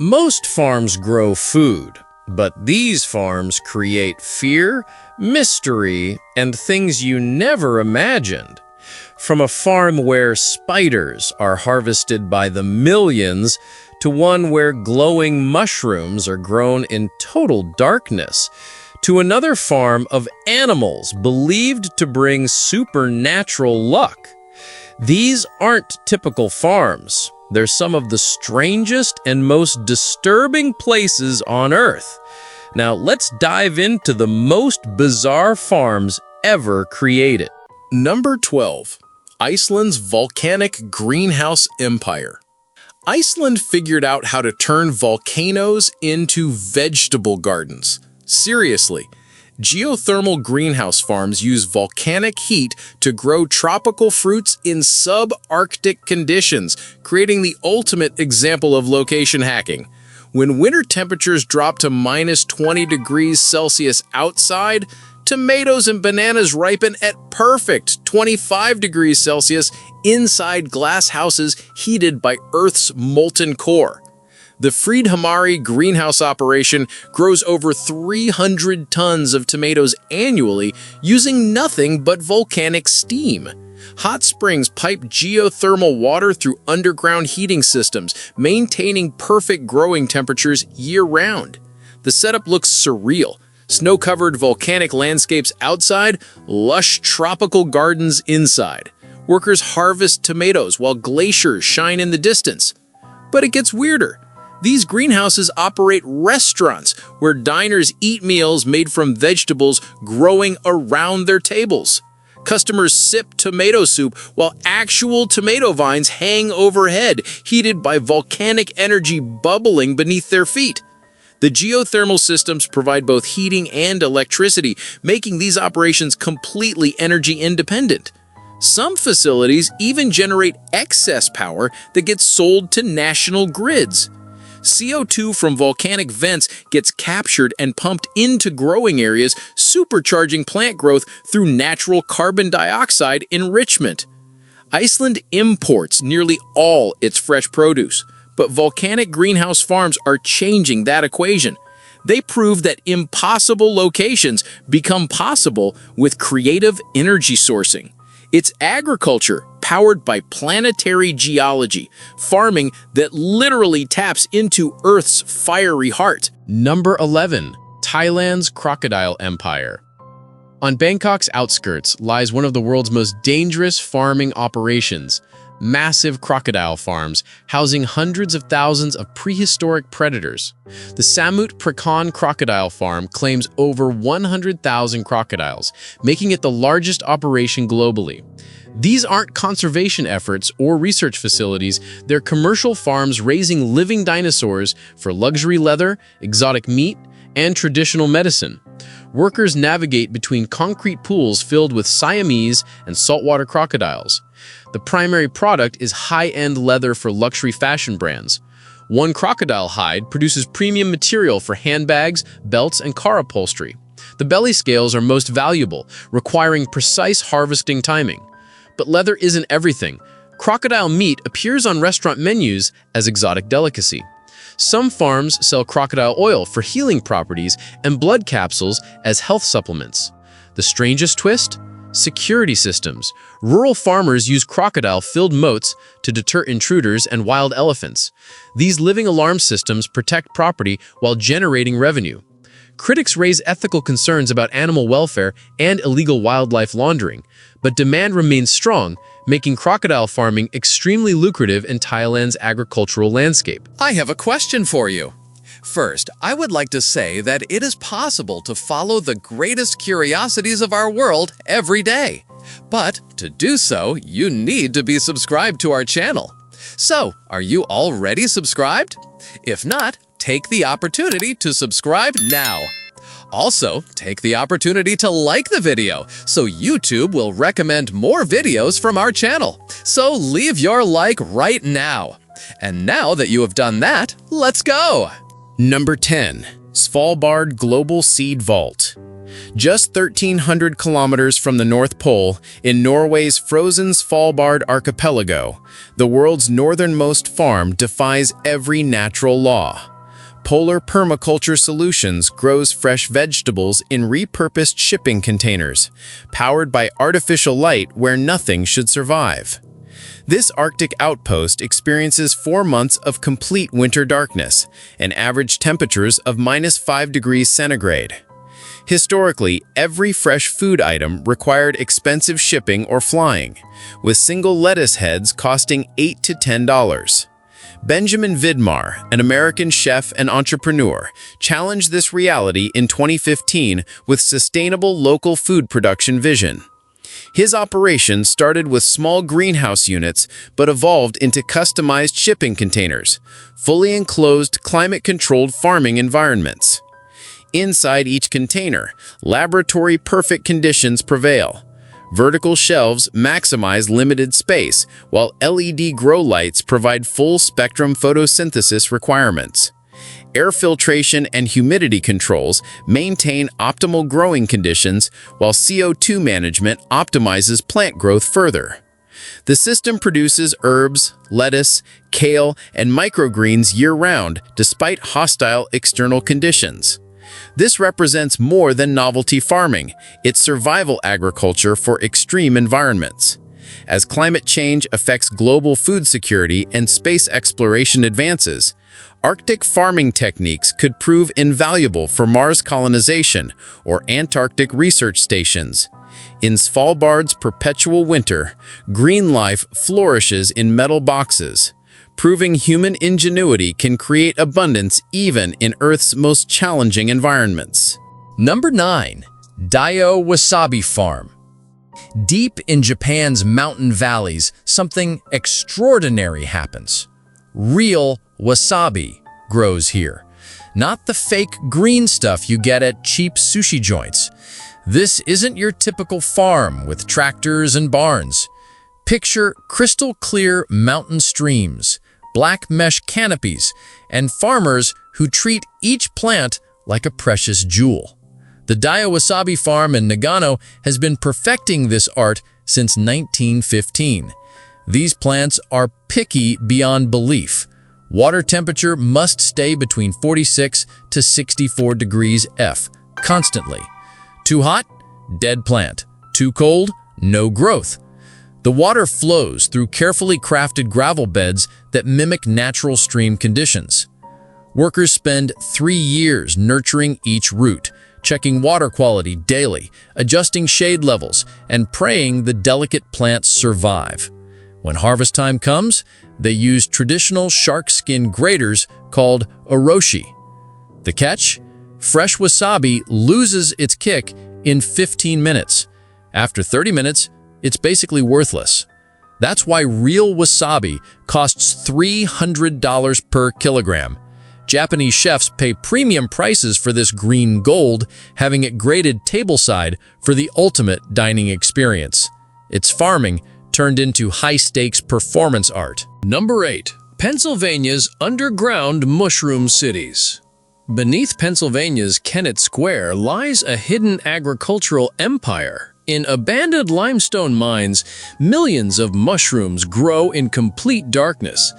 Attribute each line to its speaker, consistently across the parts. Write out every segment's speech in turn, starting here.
Speaker 1: Most farms grow food, but these farms create fear, mystery, and things you never imagined. From a farm where spiders are harvested by the millions to one where glowing mushrooms are grown in total darkness, to another farm of animals believed to bring supernatural luck. These aren't typical farms. They're some of the strangest and most disturbing places on Earth. Now, let's dive into the most bizarre farms ever created.
Speaker 2: Number 12. Iceland's volcanic greenhouse empire. Iceland figured out how to turn volcanoes into vegetable gardens. Seriously, geothermal greenhouse farms use volcanic heat to grow tropical fruits in subarctic conditions, creating the ultimate example of location hacking. When winter temperatures drop to minus 20 degrees Celsius outside, tomatoes and bananas ripen at perfect 25 degrees Celsius inside glass houses heated by Earth's molten core. The Friedhamari greenhouse operation grows over 300 tons of tomatoes annually using nothing but volcanic steam. Hot springs pipe geothermal water through underground heating systems, maintaining perfect growing temperatures year-round. The setup looks surreal. Snow-covered volcanic landscapes outside, lush tropical gardens inside. Workers harvest tomatoes while glaciers shine in the distance. But it gets weirder. These greenhouses operate restaurants where diners eat meals made from vegetables growing around their tables. Customers sip tomato soup while actual tomato vines hang overhead, heated by volcanic energy bubbling beneath their feet. The geothermal systems provide both heating and electricity, making these operations completely energy independent. Some facilities even generate excess power that gets sold to national grids. CO2 from volcanic vents gets captured and pumped into growing areas, supercharging plant growth through natural carbon dioxide enrichment. Iceland imports nearly all its fresh produce, but volcanic greenhouse farms are changing that equation. They prove that impossible locations become possible with creative energy sourcing. It's agriculture powered by planetary geology, farming that literally taps into Earth's fiery heart.
Speaker 1: Number 11. Thailand's crocodile empire. On Bangkok's outskirts lies one of the world's most dangerous farming operations, massive crocodile farms housing hundreds of thousands of prehistoric predators. The Samut Prakan Crocodile Farm claims over 100,000 crocodiles, making it the largest operation globally. These aren't conservation efforts or research facilities, they're commercial farms raising living dinosaurs for luxury leather, exotic meat, and traditional medicine. Workers navigate between concrete pools filled with Siamese and saltwater crocodiles. The primary product is high-end leather for luxury fashion brands. One crocodile hide produces premium material for handbags, belts, and car upholstery. The belly scales are most valuable, requiring precise harvesting timing. But leather isn't everything. Crocodile meat appears on restaurant menus as exotic delicacy. Some farms sell crocodile oil for healing properties and blood capsules as health supplements. The strangest twist? Security systems. Rural farmers use crocodile-filled moats to deter intruders and wild elephants. These living alarm systems protect property while generating revenue. Critics raise ethical concerns about animal welfare and illegal wildlife laundering, but demand remains strong, making crocodile farming extremely lucrative in Thailand's agricultural landscape.
Speaker 3: I have a question for you. First, I would like to say that it is possible to follow the greatest curiosities of our world every day. But to do so, you need to be subscribed to our channel. So, are you already subscribed? If not, take the opportunity to subscribe now. Also, take the opportunity to like the video so YouTube will recommend more videos from our channel. So leave your like right now. And now that you have done that, let's go!
Speaker 2: Number 10. Svalbard Global Seed Vault. Just 1,300 kilometers from the North Pole, in Norway's frozen Svalbard archipelago, the world's northernmost farm defies every natural law. Polar Permaculture Solutions grows fresh vegetables in repurposed shipping containers, powered by artificial light where nothing should survive. This Arctic outpost experiences 4 months of complete winter darkness and average temperatures of -5 degrees centigrade. Historically, every fresh food item required expensive shipping or flying, with single lettuce heads costing $8 to $10. Benjamin Vidmar, an American chef and entrepreneur, challenged this reality in 2015 with sustainable local food production vision. His operation started with small greenhouse units but evolved into customized shipping containers, fully enclosed climate-controlled farming environments. Inside each container, laboratory-perfect conditions prevail. Vertical shelves maximize limited space, while LED grow lights provide full-spectrum photosynthesis requirements. Air filtration and humidity controls maintain optimal growing conditions, while CO2 management optimizes plant growth further. The system produces herbs, lettuce, kale, and microgreens year-round despite hostile external conditions. This represents more than novelty farming, it's survival agriculture for extreme environments. As climate change affects global food security and space exploration advances, Arctic farming techniques could prove invaluable for Mars colonization or Antarctic research stations. In Svalbard's perpetual winter, green life flourishes in metal boxes, proving human ingenuity can create abundance even in Earth's most challenging environments.
Speaker 4: Number 9. Dayo Wasabi Farm. Deep in Japan's mountain valleys, something extraordinary happens. Real wasabi grows here, not the fake green stuff you get at cheap sushi joints. This isn't your typical farm with tractors and barns. Picture crystal clear mountain streams, black mesh canopies, and farmers who treat each plant like a precious jewel. The Dayo Wasabi Farm in Nagano has been perfecting this art since 1915. These plants are picky beyond belief. Water temperature must stay between 46 to 64 degrees F constantly. Too hot? Dead plant. Too cold? No growth. The water flows through carefully crafted gravel beds that mimic natural stream conditions. Workers spend 3 years nurturing each root, checking water quality daily, adjusting shade levels, and praying the delicate plants survive. When harvest time comes, they use traditional shark skin graters called oroshi. The catch? Fresh wasabi loses its kick in 15 minutes. After 30 minutes, it's basically worthless. That's why real wasabi costs $300 per kilogram. Japanese chefs pay premium prices for this green gold, having it graded tableside for the ultimate dining experience. It's farming turned into high-stakes performance art.
Speaker 1: Number 8. Pennsylvania's underground mushroom cities. Beneath Pennsylvania's Kennett Square lies a hidden agricultural empire. In abandoned limestone mines, millions of mushrooms grow in complete darkness.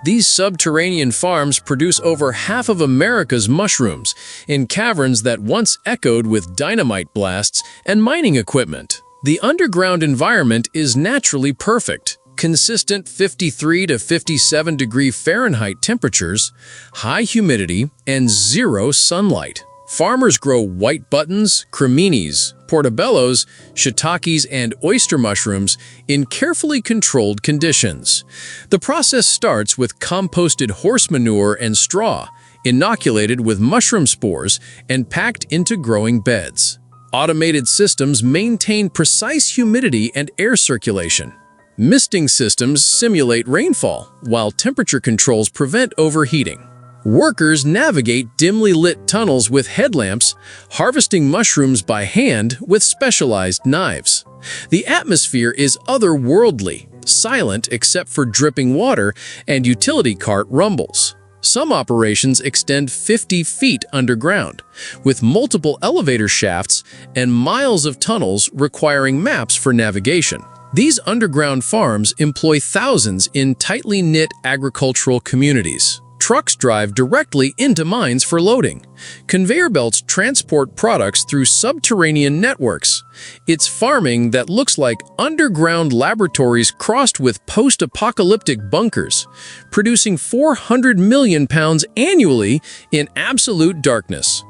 Speaker 1: These subterranean farms produce over half of America's mushrooms in caverns that once echoed with dynamite blasts and mining equipment. The underground environment is naturally perfect. Consistent 53 to 57 degree Fahrenheit temperatures, high humidity, and zero sunlight. Farmers grow white buttons, creminis, portobellos, shiitakes, and oyster mushrooms in carefully controlled conditions. The process starts with composted horse manure and straw, inoculated with mushroom spores, and packed into growing beds. Automated systems maintain precise humidity and air circulation. Misting systems simulate rainfall, while temperature controls prevent overheating. Workers navigate dimly lit tunnels with headlamps, harvesting mushrooms by hand with specialized knives. The atmosphere is otherworldly, silent except for dripping water and utility cart rumbles. Some operations extend 50 feet underground, with multiple elevator shafts and miles of tunnels requiring maps for navigation. These underground farms employ thousands in tightly knit agricultural communities. Trucks drive directly into mines for loading. Conveyor belts transport products through subterranean networks. It's farming that looks like underground laboratories crossed with post-apocalyptic bunkers, producing 400 million pounds annually in absolute darkness.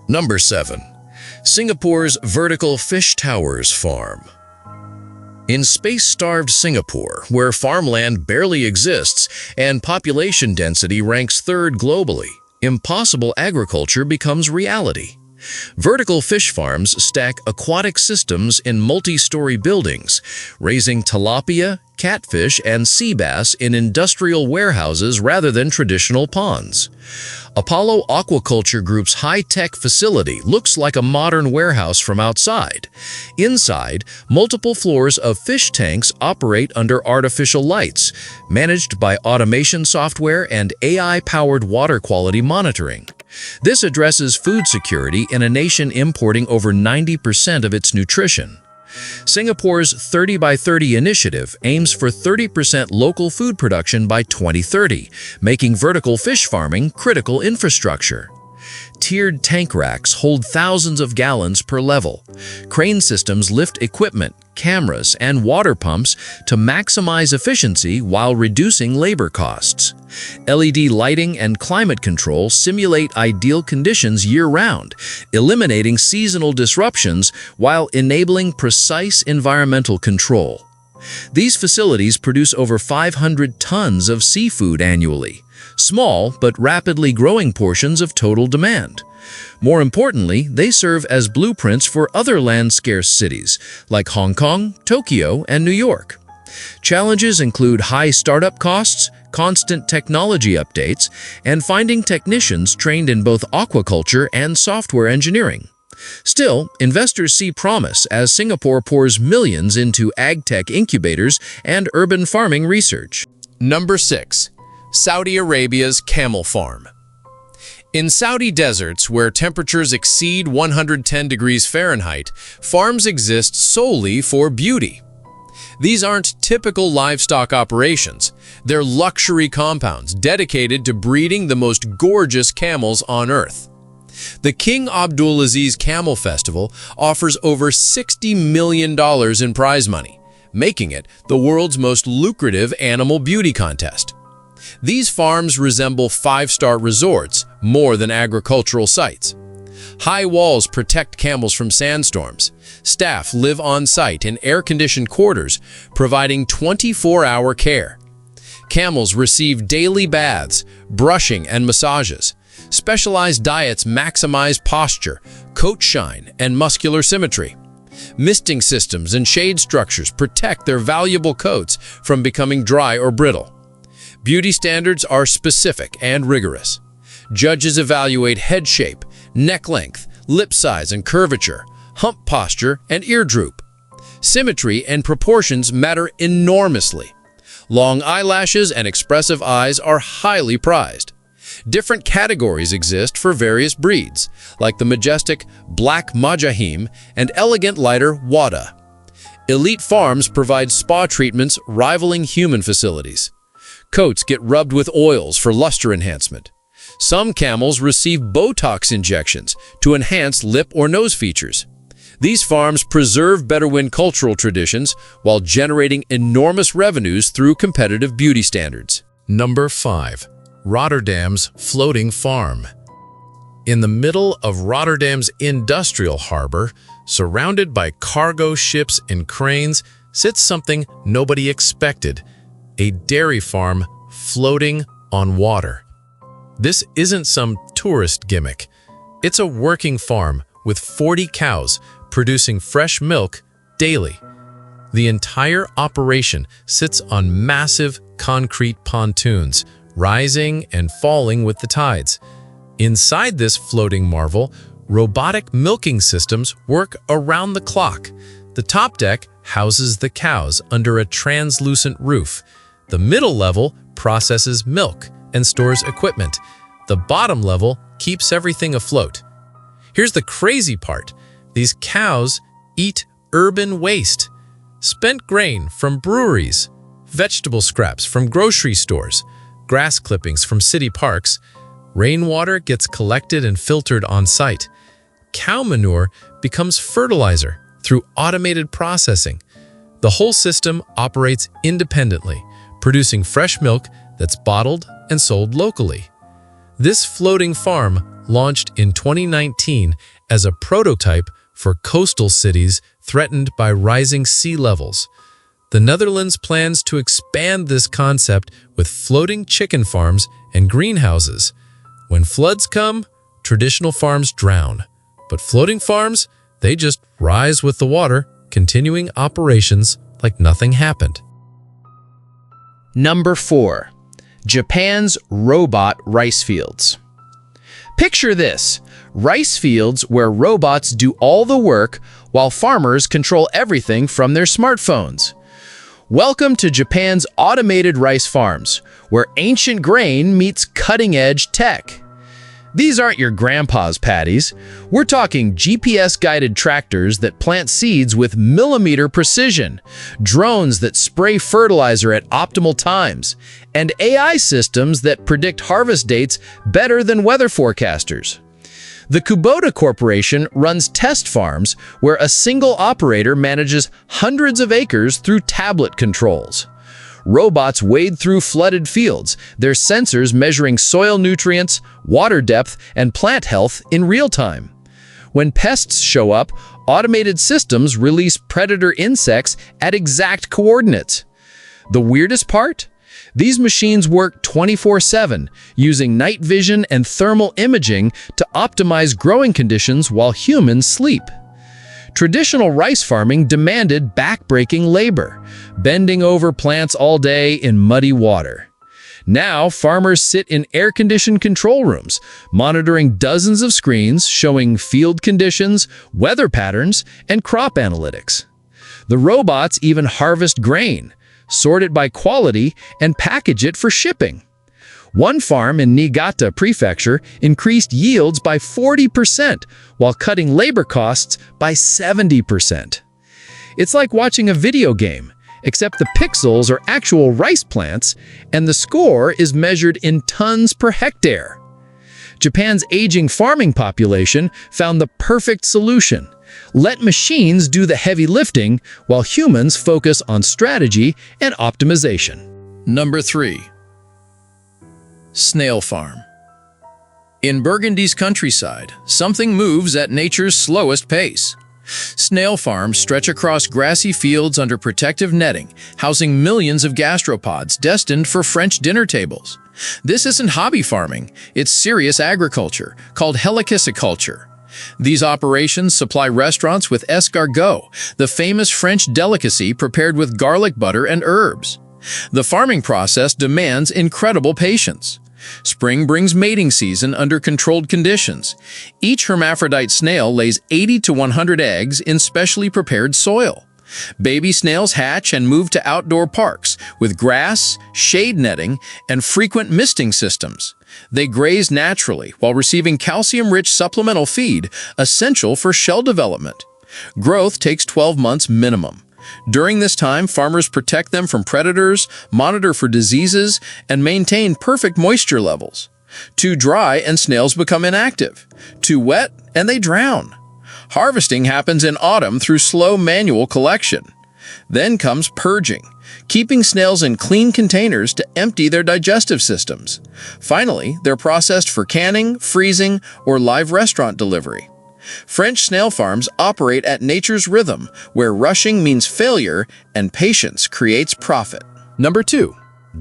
Speaker 4: Number 7. Singapore's Vertical Fish Towers Farm. In space-starved Singapore, where farmland barely exists and population density ranks third globally, impossible agriculture becomes reality. Vertical fish farms stack aquatic systems in multi-story buildings, raising tilapia, catfish, and sea bass in industrial warehouses rather than traditional ponds. Apollo Aquaculture Group's high-tech facility looks like a modern warehouse from outside. Inside, multiple floors of fish tanks operate under artificial lights, managed by automation software and AI-powered water quality monitoring. This addresses food security in a nation importing over 90% of its nutrition. Singapore's 30 by 30 initiative aims for 30% local food production by 2030, making vertical fish farming critical infrastructure. Tiered tank racks hold thousands of gallons per level. Crane systems lift equipment, cameras, and water pumps to maximize efficiency while reducing labor costs. LED lighting and climate control simulate ideal conditions year-round, eliminating seasonal disruptions while enabling precise environmental control. These facilities produce over 500 tons of seafood annually, small but rapidly growing portions of total demand. More importantly, they serve as blueprints for other land-scarce cities like Hong Kong, Tokyo, and New York. Challenges include high startup costs, constant technology updates, and finding technicians trained in both aquaculture and software engineering. Still, investors see promise as Singapore pours millions into ag-tech incubators and urban farming research.
Speaker 1: Number 6. Saudi Arabia's Camel Farm. In Saudi deserts, where temperatures exceed 110 degrees Fahrenheit, farms exist solely for beauty. These aren't typical livestock operations. They're luxury compounds dedicated to breeding the most gorgeous camels on Earth. The King Abdulaziz Camel Festival offers over $60 million in prize money, making it the world's most lucrative animal beauty contest. These farms resemble five-star resorts more than agricultural sites. High walls protect camels from sandstorms. Staff live on-site in air-conditioned quarters, providing 24-hour care. Camels receive daily baths, brushing, and massages. Specialized diets maximize posture, coat shine, and muscular symmetry. Misting systems and shade structures protect their valuable coats from becoming dry or brittle. Beauty standards are specific and rigorous. Judges evaluate head shape, neck length, lip size and curvature, hump posture, and ear droop. Symmetry and proportions matter enormously. Long eyelashes and expressive eyes are highly prized. Different categories exist for various breeds, like the majestic Black Majahim and elegant lighter Wada. Elite farms provide spa treatments rivaling human facilities. Coats get rubbed with oils for luster enhancement. Some camels receive Botox injections to enhance lip or nose features. These farms preserve Bedouin cultural traditions while generating enormous revenues through competitive beauty standards.
Speaker 2: Number 5. Rotterdam's Floating Farm. In the middle of Rotterdam's industrial harbor, surrounded by cargo ships and cranes, sits something nobody expected: a dairy farm floating on water. This isn't some tourist gimmick. It's a working farm with 40 cows producing fresh milk daily. The entire operation sits on massive concrete pontoons, rising and falling with the tides. Inside this floating marvel, robotic milking systems work around the clock. The top deck houses the cows under a translucent roof. The middle level processes milk,
Speaker 1: and stores equipment. The bottom level keeps everything afloat. Here's the crazy part. These cows eat urban waste, spent grain from breweries, vegetable scraps from grocery stores, grass clippings from city parks. Rainwater gets collected and filtered on site. Cow manure becomes fertilizer through automated processing. The whole system operates independently, producing fresh milk that's bottled and sold locally. This floating farm launched in 2019 as a prototype for coastal cities threatened by rising sea levels. The Netherlands plans to expand this concept with floating chicken farms and greenhouses. When floods come, traditional farms drown, but floating farms, they just rise with the water, continuing operations like nothing happened.
Speaker 4: Number 4. Japan's robot rice fields. Picture this: rice fields where robots do all the work while farmers control everything from their smartphones. Welcome to Japan's automated rice farms, where ancient grain meets cutting-edge tech. These aren't your grandpa's paddies. We're talking GPS-guided tractors that plant seeds with millimeter precision, drones that spray fertilizer at optimal times, and AI systems that predict harvest dates better than weather forecasters. The Kubota Corporation runs test farms where a single operator manages hundreds of acres through tablet controls. Robots wade through flooded fields, their sensors measuring soil nutrients, water depth, and plant health in real time. When pests show up, automated systems release predator insects at exact coordinates. The weirdest part? These machines work 24/7, using night vision and thermal imaging to optimize growing conditions while humans sleep. Traditional rice farming demanded back-breaking labor, bending over plants all day in muddy water. Now, farmers sit in air-conditioned control rooms, monitoring dozens of screens showing field conditions, weather patterns, and crop analytics. The robots even harvest grain, sort it by quality, and package it for shipping. One farm in Niigata Prefecture increased yields by 40% while cutting labor costs by 70%. It's like watching a video game, except the pixels are actual rice plants and the score is measured in tons per hectare. Japan's aging farming population found the perfect solution. Let machines do the heavy lifting while humans focus on strategy and optimization.
Speaker 2: Number 3. Snail farm. In Burgundy's countryside, something moves at nature's slowest pace. Snail farms stretch across grassy fields under protective netting, housing millions of gastropods destined for French dinner tables. This isn't hobby farming, it's serious agriculture, called helicisiculture. These operations supply restaurants with escargot, the famous French delicacy prepared with garlic butter and herbs. The farming process demands incredible patience. Spring brings mating season under controlled conditions. Each hermaphrodite snail lays 80 to 100 eggs in specially prepared soil. Baby snails hatch and move to outdoor parks with grass, shade netting, and frequent misting systems. They graze naturally while receiving calcium-rich supplemental feed essential for shell development. Growth takes 12 months minimum. During this time, farmers protect them from predators, monitor for diseases, and maintain perfect moisture levels. Too dry and snails become inactive. Too wet and they drown. Harvesting happens in autumn through slow manual collection. Then comes purging, keeping snails in clean containers to empty their digestive systems. Finally, they're processed for canning, freezing, or live restaurant delivery. French snail farms operate at nature's rhythm, where rushing means failure and patience creates profit.
Speaker 1: Number 2.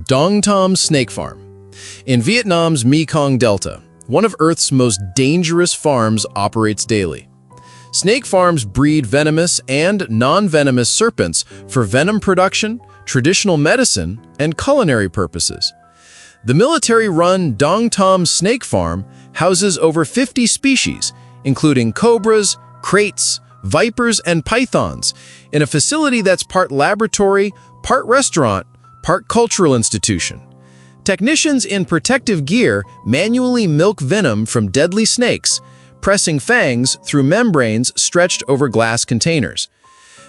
Speaker 1: Dong Tom Snake Farm. In Vietnam's Mekong Delta, one of Earth's most dangerous farms operates daily. Snake farms breed venomous and non-venomous serpents for venom production, traditional medicine, and culinary purposes. The military-run Dong Tom Snake Farm houses over 50 species, including cobras, kraits, vipers, and pythons, in a facility that's part laboratory, part restaurant, part cultural institution.
Speaker 5: Technicians in protective gear manually milk venom from deadly snakes, pressing fangs through membranes stretched over glass containers.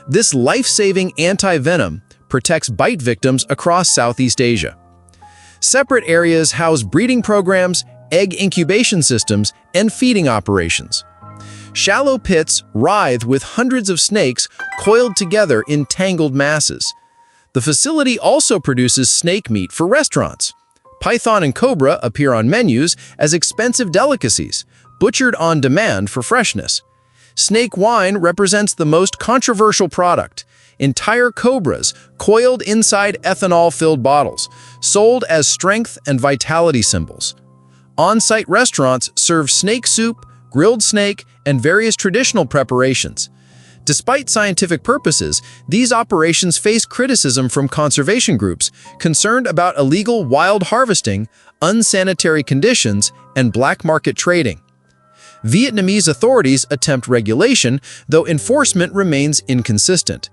Speaker 5: This life-saving anti-venom protects bite victims across Southeast Asia. Separate areas house breeding programs, egg incubation systems, and feeding operations. Shallow pits writhe with hundreds of snakes coiled together in tangled masses. The facility also produces snake meat for restaurants. Python and cobra appear on menus as expensive delicacies, butchered on demand for freshness. Snake wine represents the most controversial product. Entire cobras coiled inside ethanol-filled bottles, sold as strength and vitality symbols. On-site restaurants serve snake soup, grilled snake, and various traditional preparations. Despite scientific purposes, these operations face criticism from conservation groups concerned about illegal wild harvesting, unsanitary conditions, and black market trading. Vietnamese authorities attempt regulation, though enforcement remains inconsistent.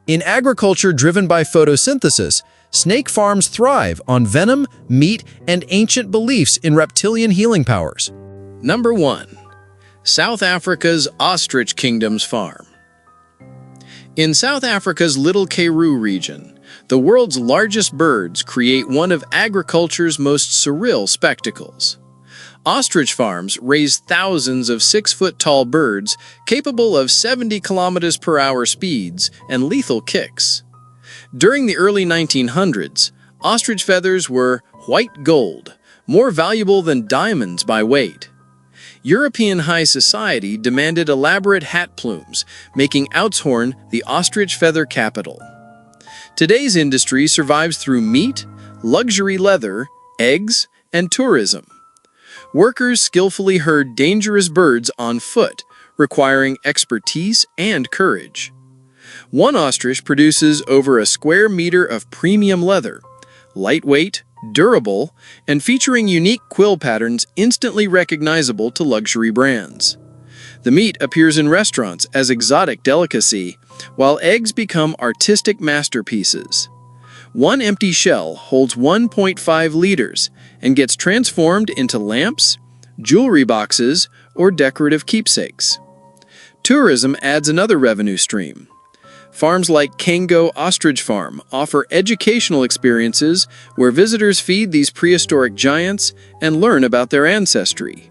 Speaker 5: In agriculture driven by photosynthesis, snake farms thrive on venom, meat, and ancient beliefs in reptilian healing powers.
Speaker 2: Number 1. South Africa's Ostrich Kingdom's Farm. In South Africa's Little Karoo region, the world's largest birds create one of agriculture's most surreal spectacles. Ostrich farms raise thousands of 6-foot-tall birds capable of 70 km/h speeds and lethal kicks. During the early 1900s, ostrich feathers were white gold, more valuable than diamonds by weight. European high society demanded elaborate hat plumes, making Oudtshoorn the ostrich feather capital. Today's industry survives through meat, luxury leather, eggs, and tourism. Workers skillfully herd dangerous birds on foot, requiring expertise and courage. One ostrich produces over a square meter of premium leather, lightweight, durable, and featuring unique quill patterns instantly recognizable to luxury brands. The meat appears in restaurants as exotic delicacy, while eggs become artistic masterpieces. One empty shell holds 1.5 liters and gets transformed into lamps, jewelry boxes, or decorative keepsakes. Tourism adds another revenue stream. Farms like Kango Ostrich Farm offer educational experiences where visitors feed these prehistoric giants and learn about their ancestry.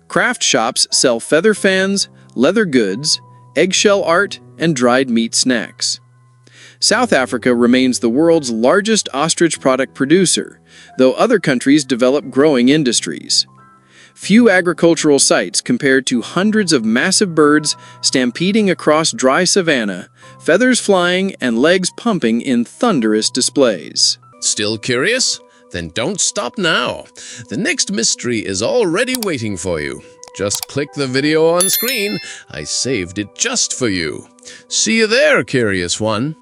Speaker 2: Craft shops sell feather fans, leather goods, eggshell art, and dried meat snacks. South Africa remains the world's largest ostrich product producer, though other countries develop growing industries. Few agricultural sites compared to hundreds of massive birds stampeding across dry savanna, feathers flying and legs pumping in thunderous displays.
Speaker 1: Still curious? Then don't stop now. The next mystery is already waiting for you. Just click the video on screen. I saved it just for you. See you there, curious one.